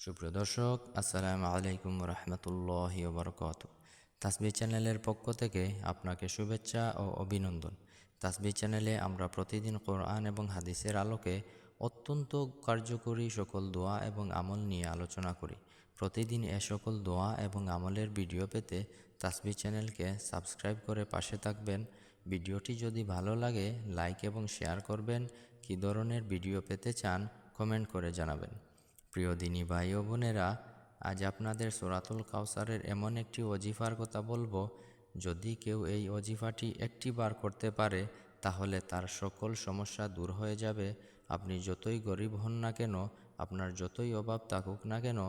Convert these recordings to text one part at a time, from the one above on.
সুপ্রিয় দর্শক, আসসালামু আলাইকুম রহমতুল্লাহি বারকাতুহু। তাসবিহ চ্যানেলের পক্ষ থেকে আপনাকে শুভেচ্ছা ও অভিনন্দন। তাসবিহ চ্যানেলে আমরা প্রতিদিন কোরআন এবং হাদিসের আলোকে অত্যন্ত কার্যকরী সকল দোয়া এবং আমল নিয়ে আলোচনা করি। প্রতিদিন এ সকল দোয়া এবং আমলের ভিডিও পেতে তাসবিহ চ্যানেলকে সাবস্ক্রাইব করে পাশে থাকবেন। ভিডিওটি যদি ভালো লাগে লাইক এবং শেয়ার করবেন। কী ধরনের ভিডিও পেতে চান কমেন্ট করে জানাবেন। প্রিয় দিনী ভাই ও বোনেরা, আজ আপনাদের সূরাতুল কাউসারের এমন একটি ওজিফার কথা বলবো, যদি কেউ এই ওজিফাটি একটি বার করতে পারে তাহলে তার সকল সমস্যা দূর হয়ে যাবে। আপনি যতই গরিব হন না কেন, আপনার যতই অভাব থাকুক না কেন,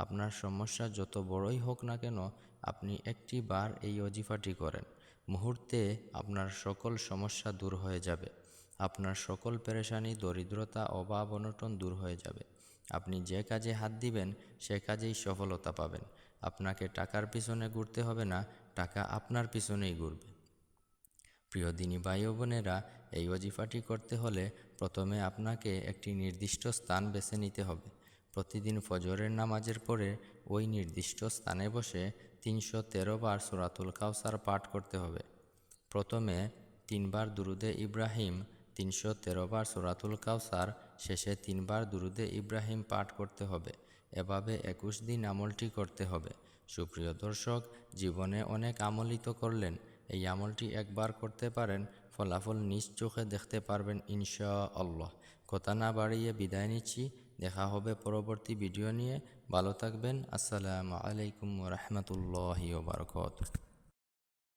আপনার সমস্যা যত বড়ই হোক না কেন, আপনি একটি বার এই ওজিফাটি করেন, মুহূর্তে আপনার সকল সমস্যা দূর হয়ে যাবে। আপনার সকল পেরেশানি, দরিদ্রতা, অভাব, অনটন দূর হয়ে যাবে। আপনি যে কাজে হাত দিবেন সে কাজেই সফলতা পাবেন। আপনাকে টাকার পিছনে ঘুরতে হবে না, টাকা আপনার পিছনেই ঘুরবে। প্রিয় দিনী ভাই ও বোনেরা, এই ওজিফাটি করতে হলে প্রথমে আপনাকে একটি নির্দিষ্ট স্থান বেছে নিতে হবে। প্রতিদিন ফজরের নামাজের পরে ওই নির্দিষ্ট স্থানে বসে 313 বার সূরাতুল কাউসার পাঠ করতে হবে। প্রথমে 3 বার দুরুদে ইব্রাহিম, 313 বার সূরাতুল কাউসার, শেষে 3 বার দুরুদে ইব্রাহিম পাঠ করতে হবে। এভাবে 21 দিন আমলটি করতে হবে। সুপ্রিয় দর্শক, জীবনে অনেক আমলই তো করলেন, এই আমলটি একবার করতে পারেন, ফলাফল নিজ চোখে দেখতে পারবেন ইনশাআল্লাহ। কথা না বাড়িয়ে বিদায় নিচ্ছি। দেখা হবে পরবর্তী ভিডিও নিয়ে। ভালো থাকবেন। আসসালামু আলাইকুম ওয়া রাহমাতুল্লাহি ওয়া বারাকাতুহু।